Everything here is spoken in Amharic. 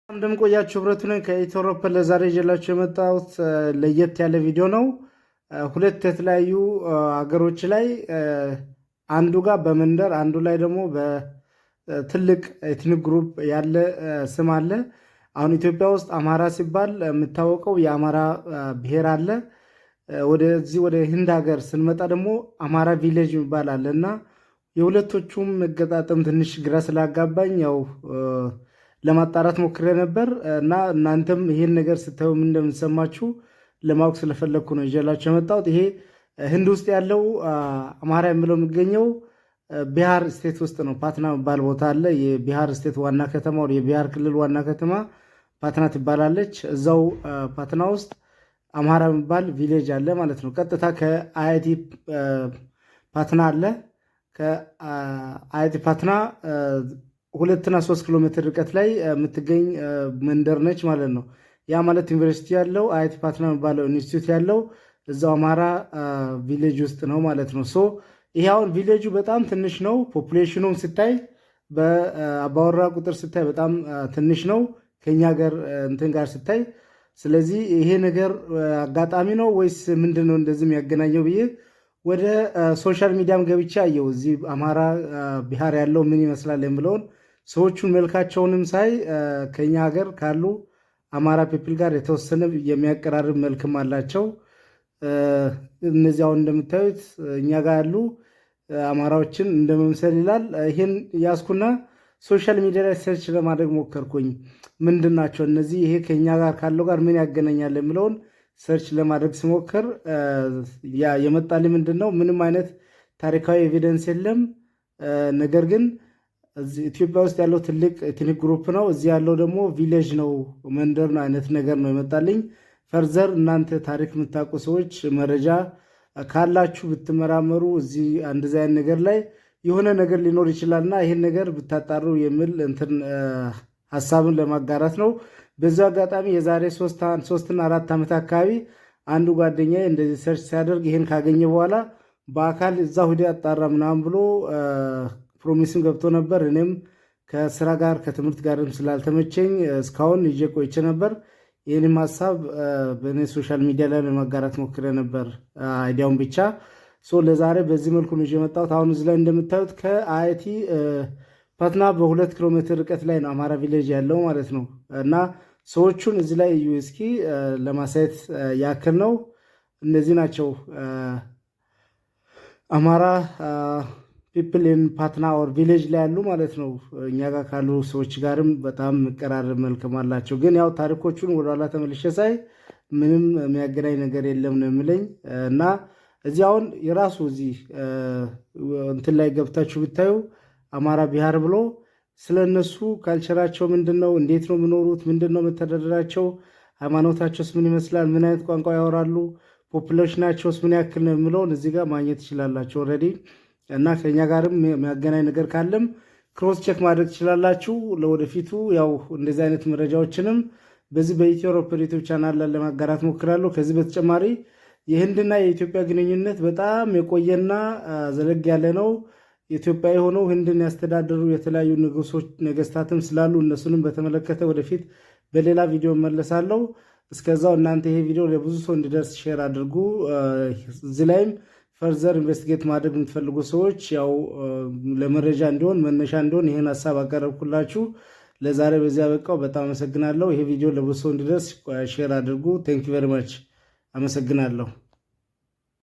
እንደምቆያችሁ ህብረቱ ነኝ ከኢትዮሮፕ ለዛሬ ይዤላችሁ የመጣሁት ለየት ያለ ቪዲዮ ነው። ሁለት የተለያዩ ሀገሮች ላይ አንዱ ጋር በመንደር አንዱ ላይ ደግሞ በትልቅ ኤትኒክ ግሩፕ ያለ ስም አለ። አሁን ኢትዮጵያ ውስጥ አማራ ሲባል የምታወቀው የአማራ ብሔር አለ። ወደዚህ ወደ ህንድ ሀገር ስንመጣ ደግሞ አማራ ቪሌጅ የሚባል አለ እና የሁለቶቹም መገጣጠም ትንሽ ግራ ስላጋባኝ ያው ለማጣራት ሞክሬ ነበር እና እናንተም ይሄን ነገር ስታዩ ምን እንደምትሰማችሁ ለማወቅ ስለፈለግኩ ነው ይዤላችሁ የመጣሁት። ይሄ ህንድ ውስጥ ያለው አማራ የሚለው የሚገኘው ቢሃር ስቴት ውስጥ ነው። ፓትና የሚባል ቦታ አለ። የቢሃር ስቴት ዋና ከተማ ወደ የቢሃር ክልል ዋና ከተማ ፓትና ትባላለች። እዛው ፓትና ውስጥ አማራ የሚባል ቪሌጅ አለ ማለት ነው። ቀጥታ ከአይቲ ፓትና አለ። ከአይቲ ፓትና 2 እና 3 ኪሎ ሜትር ርቀት ላይ የምትገኝ መንደር ነች ማለት ነው። ያ ማለት ዩኒቨርሲቲ ያለው አይቲ ፓትና የሚባለው ኢንስቲትዩት ያለው እዛው አማራ ቪሌጅ ውስጥ ነው ማለት ነው። ሶ ይሄ አሁን ቪሌጁ በጣም ትንሽ ነው። ፖፑሌሽኑም ስታይ በአባወራ ቁጥር ስታይ በጣም ትንሽ ነው ከኛ ሀገር እንትን ጋር ስታይ። ስለዚህ ይሄ ነገር አጋጣሚ ነው ወይስ ምንድን ነው እንደዚህ የሚያገናኘው ብዬ ወደ ሶሻል ሚዲያም ገብቼ አየው። እዚህ አማራ ቢሃር ያለው ምን ይመስላል የምለውን ሰዎቹን መልካቸውንም ሳይ ከኛ ሀገር ካሉ አማራ ፒፕል ጋር የተወሰነ የሚያቀራርብ መልክም አላቸው። እነዚህ አሁን እንደምታዩት እኛ ጋር ያሉ አማራዎችን እንደመምሰል ይላል። ይህን ያዝኩና ሶሻል ሚዲያ ላይ ሰርች ለማድረግ ሞከርኩኝ። ምንድን ናቸው እነዚህ፣ ይሄ ከኛ ጋር ካለው ጋር ምን ያገናኛል የሚለውን ሰርች ለማድረግ ስሞክር የመጣልኝ ምንድን ነው፣ ምንም አይነት ታሪካዊ ኤቪደንስ የለም። ነገር ግን ኢትዮጵያ ውስጥ ያለው ትልቅ ኤትኒክ ግሩፕ ነው፣ እዚህ ያለው ደግሞ ቪሌጅ ነው፣ መንደር ነው አይነት ነገር ነው የመጣልኝ። ፈርዘር እናንተ ታሪክ የምታውቁ ሰዎች መረጃ ካላችሁ ብትመራመሩ እዚህ እንደዚህ አይነት ነገር ላይ የሆነ ነገር ሊኖር ይችላልና ይህን ነገር ብታጣሩ የሚል እንትን ሀሳብን ለማጋራት ነው። በዚህ አጋጣሚ የዛሬ 3 እና 4 ዓመት አካባቢ አንዱ ጓደኛዬ እንደዚህ ሰርች ሲያደርግ ይህን ካገኘ በኋላ በአካል እዛ ሁዴ አጣራ ምናምን ብሎ ፕሮሚስም ገብቶ ነበር። እኔም ከስራ ጋር ከትምህርት ጋርም ስላልተመቸኝ እስካሁን ይዤ ቆይቼ ነበር። ይህንም ሀሳብ በእኔ ሶሻል ሚዲያ ላይ ለማጋራት ሞክሬ ነበር አይዲያውን ብቻ። ለዛሬ በዚህ መልኩ ነው ይዤ የመጣሁት። አሁን እዚህ ላይ እንደምታዩት ከአይቲ ፓትና በ2 ኪሎ ሜትር ርቀት ላይ ነው አማራ ቪሌጅ ያለው ማለት ነው። እና ሰዎቹን እዚህ ላይ እዩ እስኪ ለማሳየት ያክል ነው። እነዚህ ናቸው አማራ ፒፕል ኢን ፓትና ኦር ቪሌጅ ላይ ያሉ ማለት ነው። እኛ ጋር ካሉ ሰዎች ጋርም በጣም መቀራረብ መልክም አላቸው። ግን ያው ታሪኮቹን ወደኋላ ተመልሼ ሳይ ምንም የሚያገናኝ ነገር የለም ነው የሚለኝ። እና እዚህ አሁን የራሱ እዚህ እንትን ላይ ገብታችሁ ብታዩ አማራ ቢሃር ብሎ ስለነሱ ካልቸራቸው ምንድን ነው፣ እንዴት ነው የሚኖሩት፣ ምንድን ነው መተዳደራቸው፣ ሃይማኖታቸውስ ምን ይመስላል፣ ምን አይነት ቋንቋ ያወራሉ፣ ፖፑሌሽናቸውስ ምን ያክል ነው የሚለውን እዚህ ጋር ማግኘት ትችላላችሁ ኦልሬዲ። እና ከኛ ጋርም የሚያገናኝ ነገር ካለም ክሮስ ቼክ ማድረግ ትችላላችሁ። ለወደፊቱ ያው እንደዚህ አይነት መረጃዎችንም በዚህ በኢትዮሮፕ ዩቲዩብ ቻናል ላይ ለማጋራት ሞክራለሁ። ከዚህ በተጨማሪ የህንድና የኢትዮጵያ ግንኙነት በጣም የቆየና ዘለግ ያለ ነው። ኢትዮጵያ የሆነው ህንድን ያስተዳደሩ የተለያዩ ነገስታትም ስላሉ እነሱንም በተመለከተ ወደፊት በሌላ ቪዲዮ መለሳለሁ። እስከዛው እናንተ ይሄ ቪዲዮ ለብዙ ሰው እንዲደርስ ሼር አድርጉ። እዚህ ላይም ፈርዘር ኢንቨስቲጌት ማድረግ የምትፈልጉ ሰዎች ያው ለመረጃ እንዲሆን መነሻ እንዲሆን ይህን ሀሳብ አቀረብኩላችሁ። ለዛሬ በዚያ በቃው። በጣም አመሰግናለሁ። ይሄ ቪዲዮ ለብዙ ሰው እንዲደርስ ሼር አድርጉ። ቴንክ ዩ ቬሪ ማች። አመሰግናለሁ።